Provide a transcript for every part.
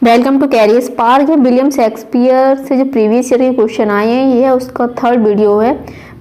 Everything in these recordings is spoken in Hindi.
Welcome to career spark. William Shakespeare से जो प्रीवियस ईयर के क्वेश्चन आए हैं, ये उसका थर्ड वीडियो है।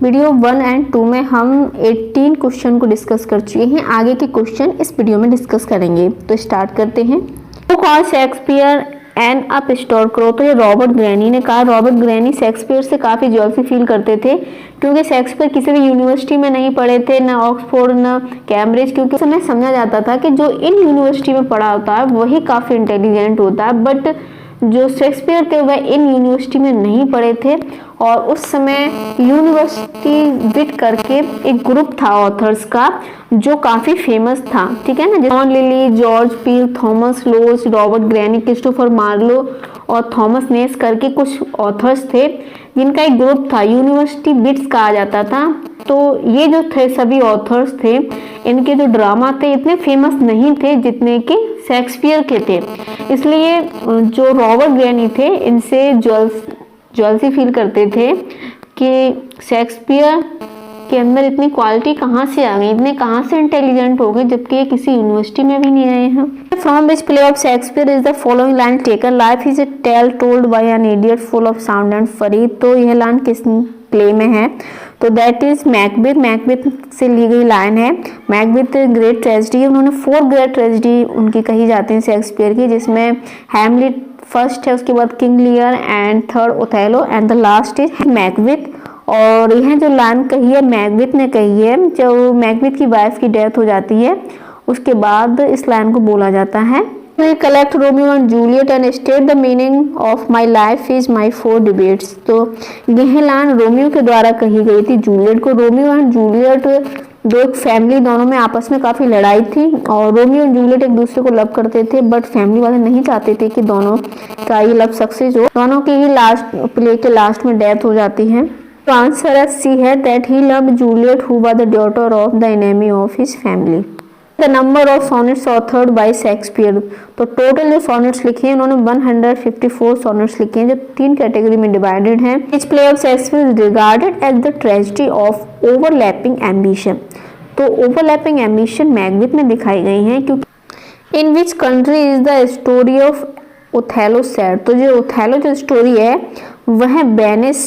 वीडियो 1 और 2 में हम 18 क्वेश्चन को डिस्कस कर चुके हैं। आगे के क्वेश्चन इस वीडियो में डिस्कस करेंगे। तो स्टार्ट करते हैं। तो call Shakespeare and up store करो। तो ये रॉबर्ट ग्रैनी ने कहा। रॉबर्ट ग्रैनी शेक्सपियर से काफ़ी जेलसी फील करते थे, क्योंकि शेक्सपियर किसी भी यूनिवर्सिटी में नहीं पढ़े थे, ना ऑक्सफोर्ड ना कैम्ब्रिज, क्योंकि उस समय समझा जाता था कि जो इन यूनिवर्सिटी में पढ़ा होता है वही काफ़ी इंटेलिजेंट होता है। बट जो शेक्सपियर थे वह इन यूनिवर्सिटी में नहीं पढ़े थे, और उस समय यूनिवर्सिटी बिट करके एक ग्रुप था ऑथर्स का जो काफ़ी फेमस था, ठीक है ना। John Lyly, George Peele, Thomas Lodge, Robert Greene, Christopher Marlowe और थॉमस नेस करके कुछ ऑथर्स थे, जिनका एक ग्रुप था, यूनिवर्सिटी बिट्स कहा जाता था। तो ये जो थे सभी ऑथर्स थे, इनके जो ड्रामा थे इतने फेमस नहीं थे जितने कि शेक्सपियर के थे। इसलिए जो रॉबर्ट ग्रैनी थे इनसे जेलसी फील करते थे कि शेक्सपियर के अंदर इतनी क्वालिटी कहाँ से आ गई, इतने कहाँ से इंटेलिजेंट हो गए, जबकि ये किसी यूनिवर्सिटी में भी नहीं रहे हैं। From which play of Shakespeare is the following line taken? Life is a tale told by an idiot full of sound and fury. तो यह लाइन किस प्ले में है? तो दैट इज मैकबेथ। मैकबेथ से ली गई लाइन है। मैकबेथ ग्रेट ट्रेजेडी, उन्होंने 4 ग्रेट ट्रेजेडी उनकी कही जाती है शेक्सपियर की, जिसमें हैमलेट फर्स्ट है, उसके बाद king Lear and third Othello and the last is Macbeth. और यह जो लाइन कही है मैकबेथ ने कही है, जब मैकबेथ की वाइफ की डेथ हो जाती है उसके बाद इस लाइन को बोला जाता है। Collect Romeo and Juliet and state the meaning of my life is my 4 debates. तो यह लाइन रोमियो के द्वारा कही गई थी जूलियट को। रोमियो एंड जूलियट दो एक फैमिली, दोनों में आपस में काफ़ी लड़ाई थी, और रोमियो एंड जूलियट एक दूसरे को लव करते थे, बट फैमिली वाले नहीं चाहते थे कि दोनों का ये लव सक्सेस हो। दोनों की ही लास्ट प्ले के लास्ट में डेथ हो जाती है। तो आंसर सी है that he loved Juliet who was the daughter of the enemy of his family. The number of sonnets authored bye Shakespeare. तो टोटल जो सोनेट्स लिखे हैं उन्होंने 154 सोनेट्स लिखे हैं, जो 3 कैटेगरी में डिवाइडेड हैं। Each play of Shakespeare is regarded as the tragedy of overlapping ambition. तो ओवरलैपिंग एम्बिशन मैकबेथ में दिखाई गई हैं, क्योंकि in which country is the story of Othello set. तो जो ओथेलो जो स्टोरी है वह वेनिस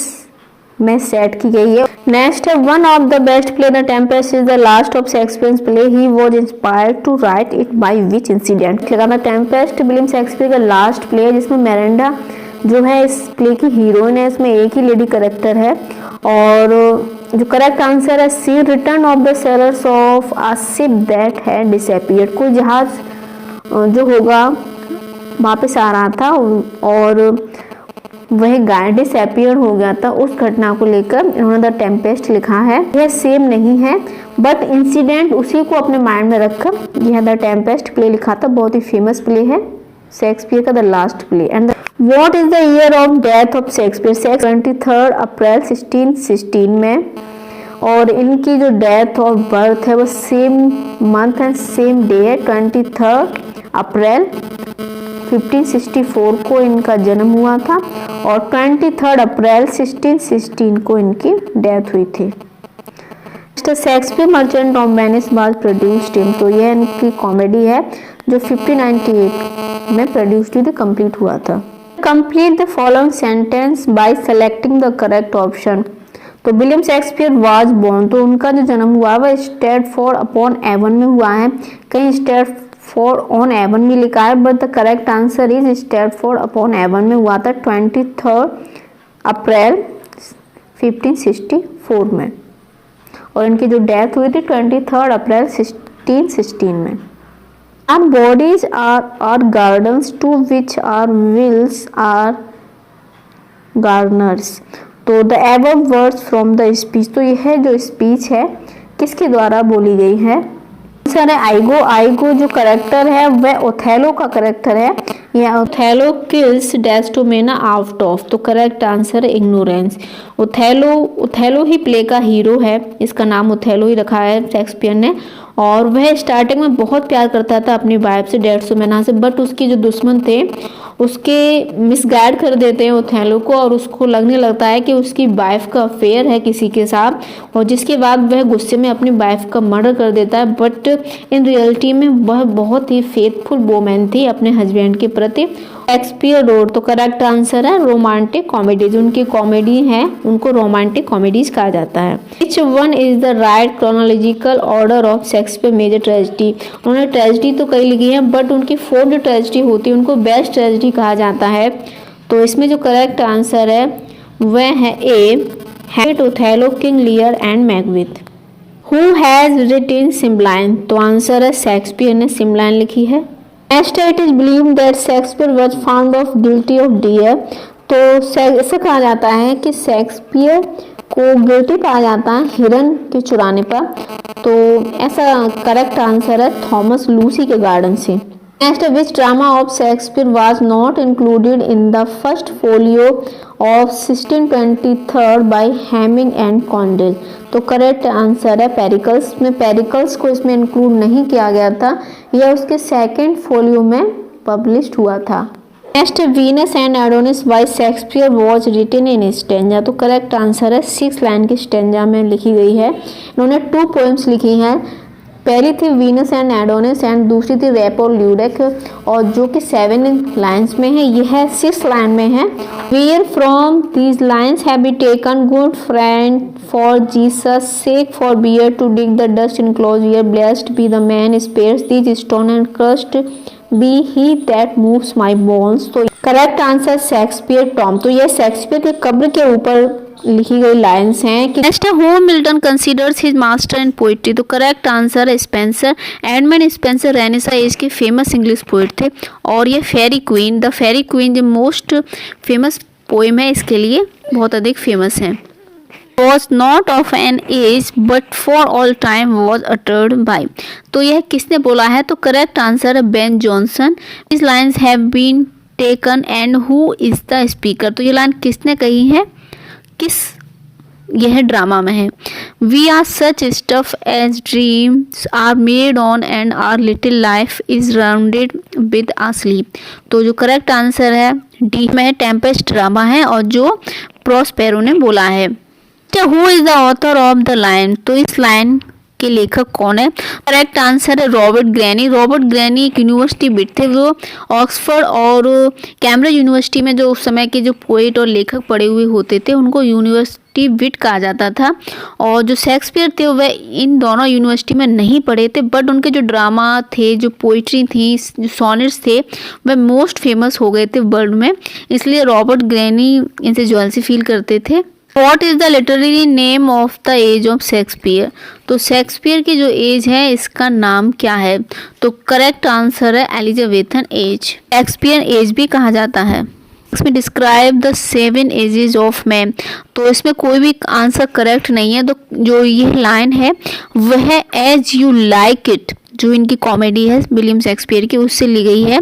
में सेट की गई है। नेक्स्ट है one of the best play the tempest is the last of Shakespeare's play. He was inspired to write it by which incident? The tempest William Shakespeare का लास्ट प्ले है, जिसमें मेरेंडा जो है इस प्ले की हीरोइन है। इसमें एक ही लेडी करेक्टर है, और जो करेक्ट आंसर है C. Return of the sailors of a ship that had disappeared. कोई जहाज जो होगा वापस आ रहा था और वह गाय डिसअपीयर हो गया था, उस घटना को लेकर इन्होंने द टेम्पेस्ट लिखा है। यह सेम नहीं है, बट इंसिडेंट उसी को अपने माइंड में रखकर यह द टेम्पेस्ट प्ले लिखा था। बहुत ही फेमस प्ले है शेक्सपियर का, the last play. And what is the year of death of Shakespeare? 23 अप्रैल 1616 में, और इनकी जो डेथ और बर्थ है वो same month and same day है। 23 अप्रैल 1564 को इनका जन्म हुआ था, और 23 अप्रैल 1616 को इनकी डेथ हुई थी। Shakespeare merchant of Venice was produced in. तो यह इनकी कॉमेडी है जो 1598 में प्रोड्यूस्ड हुई थी, कंप्लीट हुआ था। Complete the following sentence by selecting the correct option. तो विलियम शेक्सपियर वाज बोर्न, तो उनका जो जन्म हुआ वह स्टैटफोर्ड अपॉन एवन में हुआ है। कहीं स्टैटफोर्ड ऑन एवन में लिखा है, but the correct answer is Stratford upon Avon में हुआ था 23 अप्रैल 1564 में, और इनकी जो डेथ हुई थी 23 अप्रैल 1616 में। Our bodies are gardens to which our wills are gardeners। तो the above words from the speech। तो यह जो स्पीच है किसके द्वारा बोली गई है? आंसर है आइगो। आइगो जो करेक्टर है वह ओथेलो का करेक्टर है। यह ओथेलो किल्स डेस्टिमेना आउट ऑफ। तो करेक्ट आंसर है इग्नोरेंस। ओथेलो ही प्ले का हीरो है, इसका नाम ओथेलो ही रखा है शेक्सपियर ने, और वह स्टार्टिंग में बहुत प्यार करता था अपनी वाइफ से, डेस्टिमेना से, बट उसके जो दुश्मन थे उसके मिसगाइड कर देते हैं ओथेलो को, और उसको लगने लगता है कि उसकी वाइफ का अफेयर है किसी के साथ, और जिसके बाद वह गुस्से में अपनी वाइफ का मर्डर कर देता है। बट इन रियलिटी में वह बहुत ही फेथफुल वोमैन थी अपने हस्बैंड के प्रति, शेक्सपियर रोड, तो करेक्ट आंसर है रोमांटिक कॉमेडीज। उनकी कॉमेडी है उनको रोमांटिक कॉमेडीज कहा जाता है। Which one is the right chronological order of Shakespeare major tragedy. उन्होंने ट्रेजेडी तो कई लिखी है बट उनकी 4 जो ट्रेजेडी होती है उनको बेस्ट ट्रेजेडी कहा जाता है। तो इसमें जो करेक्ट आंसर है वह है A, Hamlet, Othello, King Lear and Macbeth. Who has written Cymbeline, तो आंसर है शेक्सपियर ने सिमलाइन लिखी है। Next it is believed that Shakespeare was found of guilty of deer, तो ऐसा कहा जाता है कि शेक्सपियर को गिल्टी पाया जाता है हिरन के चुराने पर। तो ऐसा करेक्ट आंसर है थॉमस लूसी के गार्डन से। Next which drama of Shakespeare was not included in the first folio of 1623 by Heming and Condell, तो करेक्ट आंसर है पेरिकल्स। में पेरिकल्स को इसमें इंक्लूड नहीं किया गया था, यह उसके सेकंड फोलियो में पब्लिश हुआ था। Next Venus and Adonis by Shakespeare was written in stanza, तो करेक्ट आंसर है 6 लाइन की स्टेंजा में लिखी गई है। इन्होंने 2 पोएम्स लिखी हैं, पहली थी वीनस एंड एडोनिस एंड दूसरी थी रेप और ल्यूडेक, और जो कि 7 लाइन्स में है, यह 6 लाइन में है। Where from these lines have been taken good friend for Jesus sake forbear to dig the dust enclosed here blessed be the man spares these stone and cursed be he that moves my bones, तो करेक्ट आंसर शेक्सपियर टॉम, तो यह शेक्सपियर के कब्र के ऊपर लिखी गई लाइन्स हैं। नेक्स्ट है whom Milton considers his master in poetry, तो करेक्ट आंसर है Spenser. Edmund Spenser Renaissance age के फेमस इंग्लिश पोइट थे, और ये Faerie Queene, the Faerie Queene जो मोस्ट फेमस पोएम है इसके लिए बहुत अधिक फेमस है। Was not of an age but for all time was uttered by, तो यह किसने बोला है, तो करेक्ट आंसर है Ben Jonson. These lines have been taken and who is the speaker, तो ये लाइन किसने कही है, किस यह ड्रामा में है। We are such stuff as dreams are made on and our little life is rounded with a sleep, तो जो करेक्ट आंसर है डी में टेम्पेस्ट ड्रामा है और जो प्रोस्पेरो ने बोला है। Who is the author of the line, तो इस लाइन के लेखक कौन है, करेक्ट आंसर है रॉबर्ट ग्रैनी। रॉबर्ट ग्रैनी एक यूनिवर्सिटी बिट थे, वो ऑक्सफोर्ड और कैम्ब्रिज यूनिवर्सिटी में जो उस समय के जो पोएट और लेखक पढ़े हुए होते थे उनको यूनिवर्सिटी बिट कहा जाता था। और जो शेक्सपियर थे वह इन दोनों यूनिवर्सिटी में नहीं पढ़े थे, बट उनके जो ड्रामा थे, जो पोइट्री थी, जो सॉनेट्स थे, वह मोस्ट फेमस हो गए थे वर्ल्ड में, इसलिए रॉबर्ट ग्रैनी इनसे ज्वेलसी फील करते थे। What is the literary name of the age of Shakespeare, तो शेक्सपियर की जो एज है इसका नाम क्या है, तो करेक्ट आंसर है एलिजाबेथन एज। शेक्सपियर एज भी कहा जाता है। इसमें describe the 7 ages of man, तो इसमें कोई भी आंसर करेक्ट नहीं है, तो जो ये लाइन है वह एज यू लाइक इट, जो इनकी कॉमेडी है विलियम शेक्सपियर की, उससे ली गई है।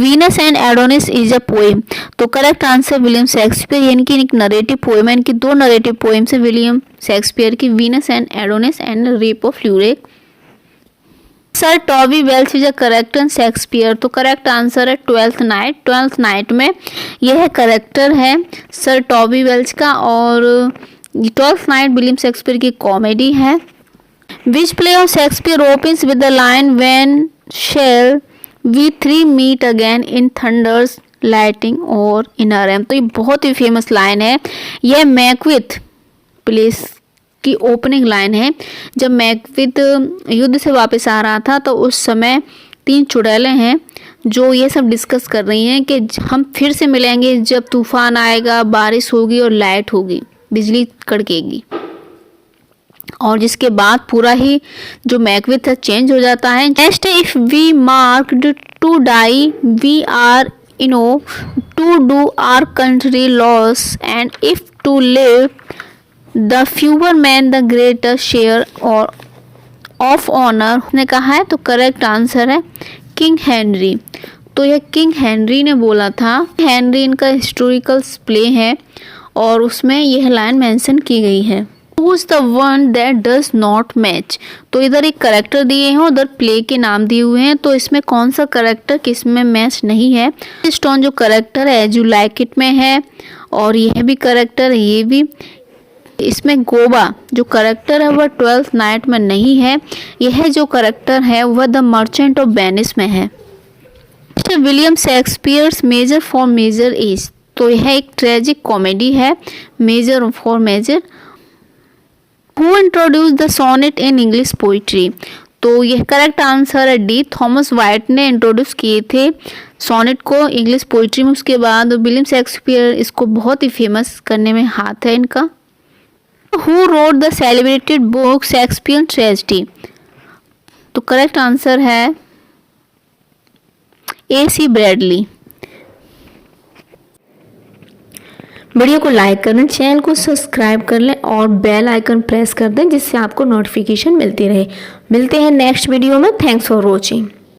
Venus and Adonis is a poem, तो करेक्ट आंसर विलियम शेक्सपियर, यानी कि एक नरेटिव पोएम है। इनकी 2 नरेटिव पोएम्स है विलियम शेक्सपियर की, Venus and Adonis and rape of Lucrece. Sir Toby Welch is a character Shakespeare, तो करेक्ट आंसर है ट्वेल्थ नाइट। ट्वेल्थ नाइट में यह करेक्टर है सर टॉबी वेल्च का, और ट्वेल्थ नाइट विलियम शेक्सपियर की कॉमेडी है। Which play of Shakespeare opens with the line when shall we three meet again in thunders lightning or in a rhyme, तो ये बहुत ही फेमस लाइन है। यह मैकबेथ प्लेस की ओपनिंग लाइन है। जब मैकबेथ युद्ध से वापस आ रहा था तो उस समय 3 चुड़ैलें हैं जो ये सब डिस्कस कर रही हैं कि हम फिर से मिलेंगे जब तूफान आएगा, बारिश होगी और लाइट होगी, बिजली कड़केगी, और जिसके बाद पूरा ही जो मैकबेथ है चेंज हो जाता है। Next if we marked to die we are enow to do our country loss and if to live the fewer man the greater share और ऑफ ऑनर ने कहा है, तो करेक्ट आंसर है किंग हेनरी। तो यह किंग हेनरी ने बोला था। हेनरी इनका हिस्टोरिकल प्ले है और उसमें यह लाइन मेंशन की गई है। Who's the one that does not match, तो इधर एक करेक्टर दिए हैं, उधर प्ले के नाम दिए हुए हैं, तो इसमें कौन सा करेक्टर किस में मैच नहीं है। स्टोन जो करेक्टर है एज यू लाइक इट में है, और यह भी करेक्टर, ये भी। इसमें गोबा जो करेक्टर है वह ट्वेल्थ नाइट में नहीं है। यह जो करेक्टर है वह द मर्चेंट ऑफ वेनिस में है। William Shakespeare's measure for measure is, तो यह एक ट्रेजिक कॉमेडी है, measure for measure. Who introduce the sonnet in English poetry, तो यह करेक्ट आंसर है डी, थॉमस वाइट ने इंट्रोड्यूस किए थे सोनेट को इंग्लिश पोइट्री में। उसके बाद विलियम शेक्सपियर इसको बहुत ही फेमस करने में हाथ है इनका। Who wrote the celebrated book Shakespeare tragedy, तो करेक्ट आंसर है AC ब्रैडली। वीडियो को लाइक करें, चैनल को सब्सक्राइब कर लें और बेल आइकन प्रेस कर दें जिससे आपको नोटिफिकेशन मिलती रहे। मिलते हैं नेक्स्ट वीडियो में। Thanks for watching.